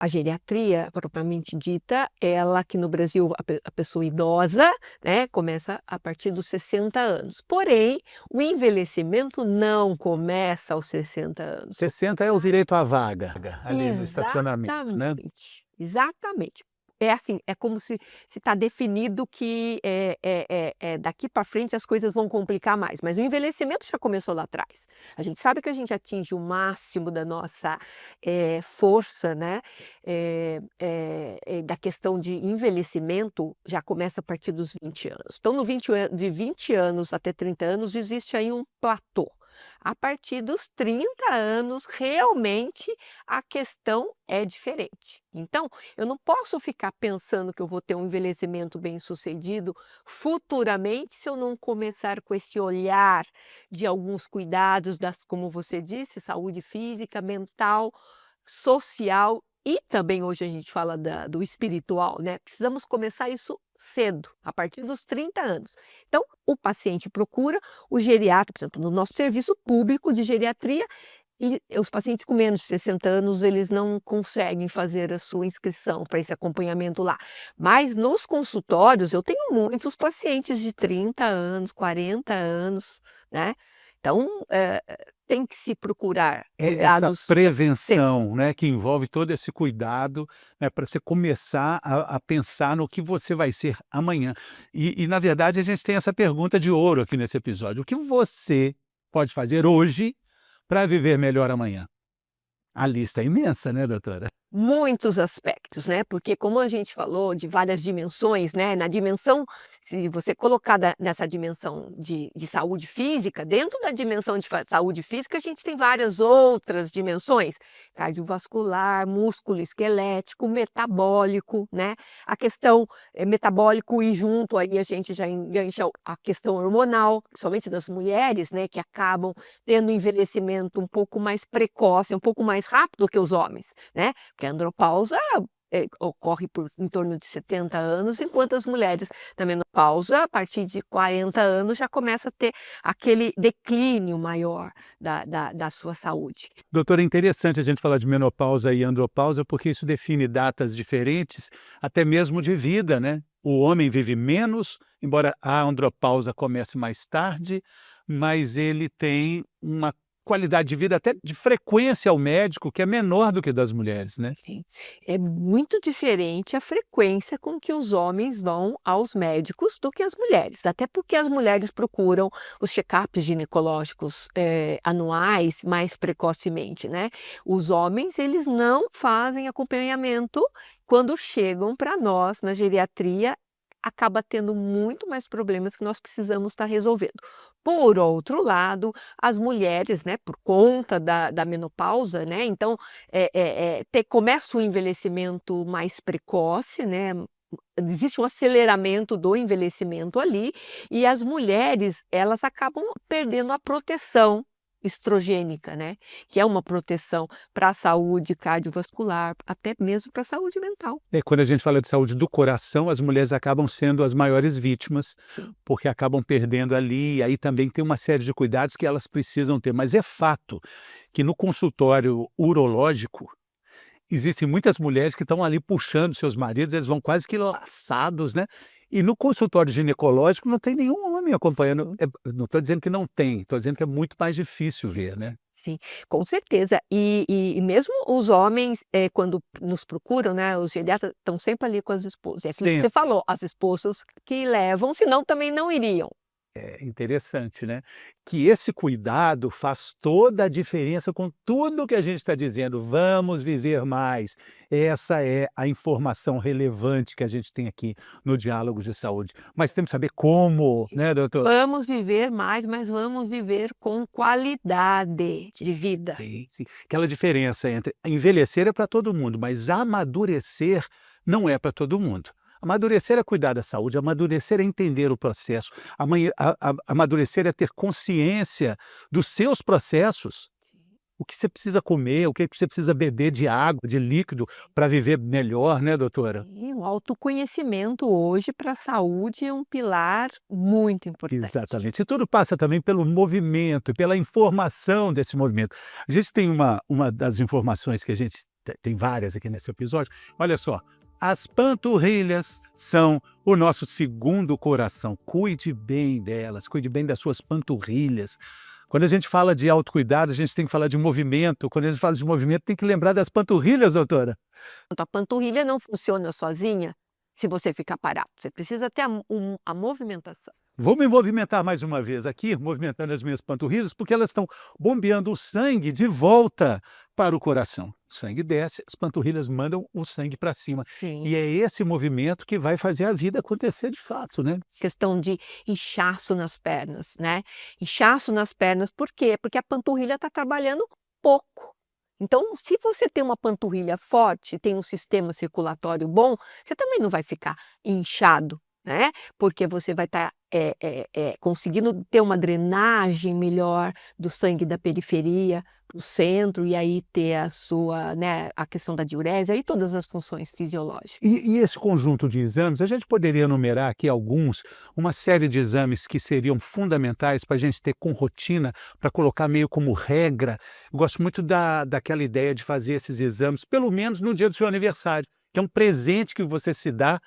A geriatria, propriamente dita, ela aqui no Brasil, a pessoa idosa, né, começa a partir dos 60 anos. Porém, o envelhecimento não começa aos 60 anos. 60 é o direito à vaga, ali no estacionamento, né? Exatamente. É assim, é como se está definido que, daqui para frente as coisas vão complicar mais, mas o envelhecimento já começou lá atrás. A gente sabe que a gente atinge o máximo da nossa, força, né, da questão de envelhecimento já começa a partir dos 20 anos. Então no 20 anos até 30 anos existe aí um platô. A partir dos 30 anos, realmente, a questão é diferente. Então, eu não posso ficar pensando que eu vou ter um envelhecimento bem-sucedido futuramente, se eu não começar com esse olhar de alguns cuidados como você disse, saúde física, mental, social e também hoje a gente fala do espiritual, né? Precisamos começar isso cedo, a partir dos 30 anos. Então, o paciente procura o geriatra, portanto, no nosso serviço público de geriatria, e os pacientes com menos de 60 anos, eles não conseguem fazer a sua inscrição para esse acompanhamento lá. Mas nos consultórios, eu tenho muitos pacientes de 30 anos, 40 anos, né? Então, tem que se procurar É essa cuidados cedo. prevenção, né, que envolve todo esse cuidado, né, para você começar a pensar no que você vai ser amanhã. E na verdade a gente tem essa pergunta de ouro aqui nesse episódio: o que você pode fazer hoje para viver melhor amanhã? A lista é imensa, né, doutora? Muitos aspectos, né, porque como a gente falou de várias dimensões, né, na dimensão se você colocar nessa dimensão de saúde física, dentro da dimensão de saúde física, a gente tem várias outras dimensões, cardiovascular, músculo esquelético, metabólico, né, a questão, metabólico e junto aí a gente já engancha a questão hormonal, principalmente das mulheres, né, que acabam tendo envelhecimento um pouco mais precoce, um pouco mais rápido que os homens, né. Porque a andropausa, ocorre em torno de 70 anos, enquanto as mulheres da menopausa, a partir de 40 anos, já começa a ter aquele declínio maior da sua saúde. Doutora, é interessante a gente falar de menopausa e andropausa, porque isso define datas diferentes, até mesmo de vida, né? O homem vive menos, embora a andropausa comece mais tarde, mas ele tem uma qualidade de vida até de frequência ao médico que é menor do que das mulheres, né? Sim, é muito diferente a frequência com que os homens vão aos médicos do que as mulheres, até porque as mulheres procuram os check-ups ginecológicos, anuais mais precocemente, né. Os homens, eles não fazem acompanhamento quando chegam para nós na geriatria, acaba tendo muito mais problemas que nós precisamos estar resolvendo. Por outro lado, as mulheres, né, por conta da menopausa, né, então começa o envelhecimento mais precoce, né, existe um aceleramento do envelhecimento ali, e as mulheres, elas acabam perdendo a proteção estrogênica, né, que é uma proteção para a saúde cardiovascular, até mesmo para a saúde mental. Quando a gente fala de saúde do coração, as mulheres acabam sendo as maiores vítimas, Sim. porque acabam perdendo ali, e aí também tem uma série de cuidados que elas precisam ter. Mas é fato que no consultório urológico, existem muitas mulheres que estão ali puxando seus maridos, eles vão quase que laçados, né? E no consultório ginecológico não tem nenhum homem acompanhando. Não estou dizendo que não tem, estou dizendo que é muito mais difícil ver, né? Sim, com certeza. E mesmo os homens, quando nos procuram, né, os geriatras estão sempre ali com as esposas. É aquilo que Sim. você falou, as esposas que levam, senão também não iriam. É interessante, né? Que esse cuidado faz toda a diferença com tudo que a gente está dizendo. Vamos viver mais. Essa é a informação relevante que a gente tem aqui no Diálogo de Saúde. Mas temos que saber como, né, doutor? Vamos viver mais, mas vamos viver com qualidade de vida. Sim, sim. Aquela diferença entre envelhecer é para todo mundo, mas amadurecer não é para todo mundo. Amadurecer é cuidar da saúde, amadurecer é entender o processo, amadurecer é ter consciência dos seus processos, o que você precisa comer, o que você precisa beber de água, de líquido, para viver melhor, né, doutora? E o autoconhecimento hoje para a saúde é um pilar muito importante. Exatamente. E tudo passa também pelo movimento, pela informação desse movimento. A gente tem uma das informações que a gente tem várias aqui nesse episódio. Olha só, as panturrilhas são o nosso segundo coração. Cuide bem delas, cuide bem das suas panturrilhas. Quando a gente fala de autocuidado, a gente tem que falar de movimento. Quando a gente fala de movimento, tem que lembrar das panturrilhas, doutora. A panturrilha não funciona sozinha se você ficar parado. Você precisa ter a movimentação. Vou me movimentar mais uma vez aqui, movimentando as minhas panturrilhas, porque elas estão bombeando o sangue de volta para o coração. O sangue desce, as panturrilhas mandam o sangue para cima. Sim. E é esse movimento que vai fazer a vida acontecer de fato, né? Questão de inchaço nas pernas, né? Inchaço nas pernas, por quê? Porque a panturrilha está trabalhando pouco. Então, se você tem uma panturrilha forte, tem um sistema circulatório bom, você também não vai ficar inchado, né? Porque você vai estar conseguindo ter uma drenagem melhor do sangue da periferia para o centro e aí ter a sua, né, a questão da diurese e todas as funções fisiológicas. E esse conjunto de exames, a gente poderia enumerar aqui alguns, uma série de exames que seriam fundamentais para a gente ter com rotina, para colocar meio como regra. Eu gosto muito daquela ideia de fazer esses exames, pelo menos no dia do seu aniversário, que é um presente que você se dá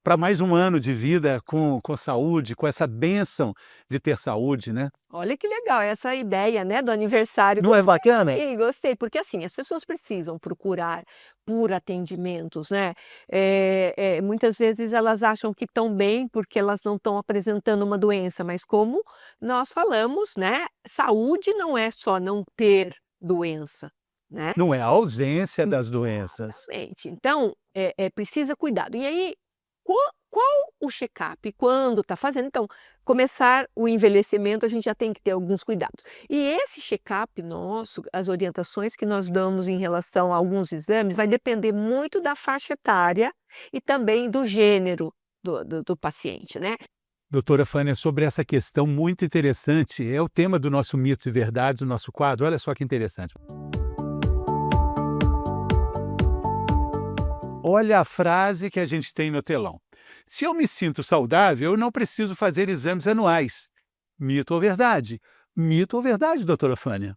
para mais um ano de vida com saúde, com essa bênção de ter saúde, né? Olha que legal essa ideia, né, do aniversário. Não é bacana? Gostei, gostei, porque assim, as pessoas precisam procurar por atendimentos, né? Muitas vezes elas acham que estão bem porque elas não estão apresentando uma doença, mas como nós falamos, né, saúde não é só não ter doença, né? Não é a ausência das doenças. Exatamente. Então, precisa cuidado. E aí, qual o check-up? Quando está fazendo? Então, começar o envelhecimento, a gente já tem que ter alguns cuidados. E esse check-up nosso, as orientações que nós damos em relação a alguns exames, vai depender muito da faixa etária e também do gênero do paciente, né? Doutora Fânia, sobre essa questão muito interessante, é o tema do nosso Mitos e Verdades, o nosso quadro. Olha só que interessante. Olha a frase que a gente tem no telão. Se eu me sinto saudável, eu não preciso fazer exames anuais. Mito ou verdade? Mito ou verdade, doutora Fânia?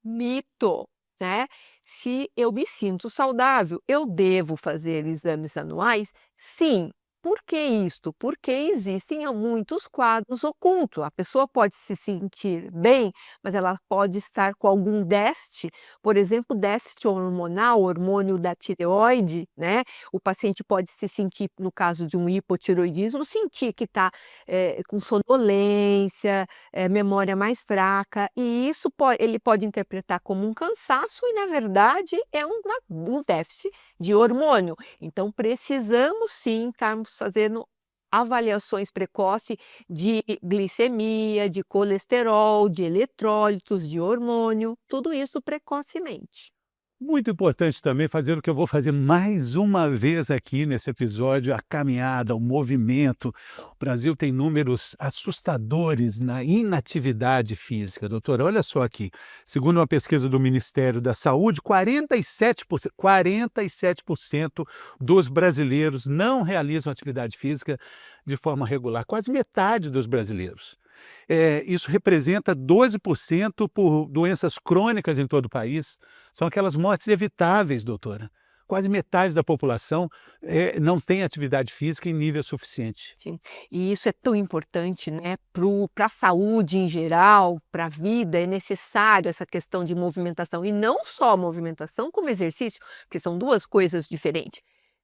Mito, né? Se eu me sinto saudável, eu devo fazer exames anuais? Sim. Por que isto? Porque existem muitos quadros ocultos. A pessoa pode se sentir bem, mas ela pode estar com algum déficit, por exemplo, déficit hormonal, hormônio da tireoide, né? O paciente pode se sentir, no caso de um hipotireoidismo, sentir que está com sonolência, memória mais fraca, e isso ele pode interpretar como um cansaço e, na verdade, é um déficit de hormônio. Então, precisamos sim estarmos fazendo avaliações precoces de glicemia, de colesterol, de eletrólitos, de hormônio, tudo isso precocemente. Muito importante também fazer o que eu vou fazer mais uma vez aqui nesse episódio, a caminhada, o movimento. O Brasil tem números assustadores na inatividade física. Doutora, olha só aqui. Segundo uma pesquisa do Ministério da Saúde, 47% dos brasileiros não realizam atividade física de forma regular. Quase metade dos brasileiros. Isso representa 12% por doenças crônicas em todo o país. São aquelas mortes evitáveis, doutora. Quase metade da população não tem atividade física em nível suficiente. Sim. E isso é tão importante, né, para a saúde em geral, para a vida, é necessário essa questão de movimentação. E não só movimentação, como exercício, porque são duas coisas diferentes.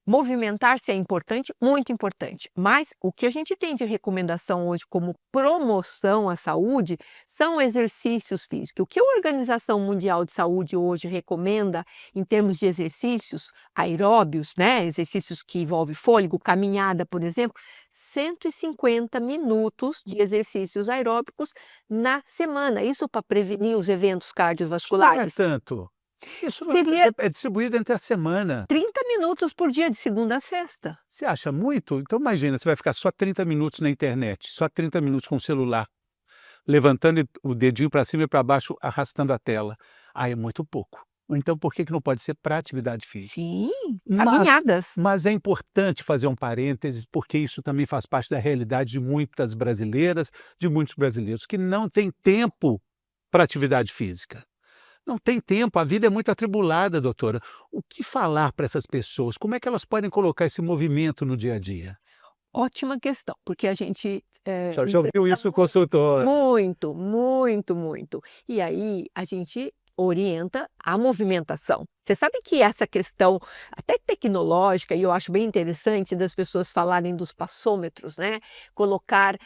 Movimentar-se é importante, muito importante, mas o que a gente tem de recomendação hoje como promoção à saúde são exercícios físicos. O que a Organização Mundial de Saúde hoje recomenda em termos de exercícios aeróbios, né, exercícios que envolvem fôlego, caminhada, por exemplo, 150 minutos de exercícios aeróbicos na semana. Isso para prevenir os eventos Não é cardiovasculares. tanto. Isso Seria é distribuído entre a semana. 30 minutos por dia, de segunda a sexta. Você acha muito? Então imagina, você vai ficar só 30 minutos na internet, só 30 minutos com o celular, levantando o dedinho para cima e para baixo, arrastando a tela. É muito pouco. Então por que não pode ser para atividade física? Sim, Mas caminhadas. mas é importante fazer um parênteses, porque isso também faz parte da realidade de muitas brasileiras, de muitos brasileiros que não têm tempo para atividade física. Não tem tempo, a vida é muito atribulada, doutora. O que falar para essas pessoas? Como é que elas podem colocar esse movimento no dia a dia? Ótima questão, porque a gente, Já ouviu enfrenta isso no consultório? muito, muito, muito. E aí a gente orienta a movimentação. Você sabe que essa questão até tecnológica, e eu acho bem interessante das pessoas falarem dos passômetros, né, colocar,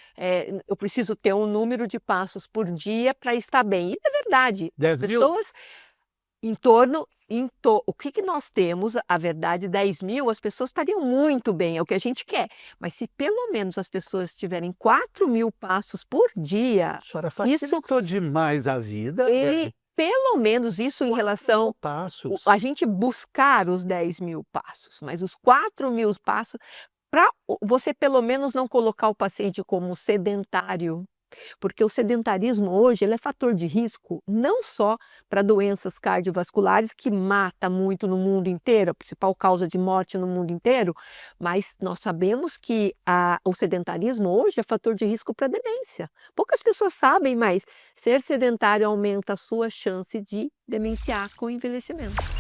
eu preciso ter um número de passos por dia para estar bem. E é verdade, as 10.000? pessoas o que que nós temos, a verdade, 10.000, as pessoas estariam muito bem, é o que a gente quer, mas se pelo menos as pessoas tiverem 4.000 passos por dia, A senhora isso facilitou demais a vida, pelo menos isso em relação passos. a gente buscar os 10.000 passos, mas os 4.000 passos para você pelo menos não colocar o paciente como sedentário, porque o sedentarismo hoje ele é fator de risco não só para doenças cardiovasculares, que mata muito no mundo inteiro, a principal causa de morte no mundo inteiro, mas nós sabemos que o sedentarismo hoje é fator de risco para demência. Poucas pessoas sabem, mas ser sedentário aumenta a sua chance de demenciar com o envelhecimento.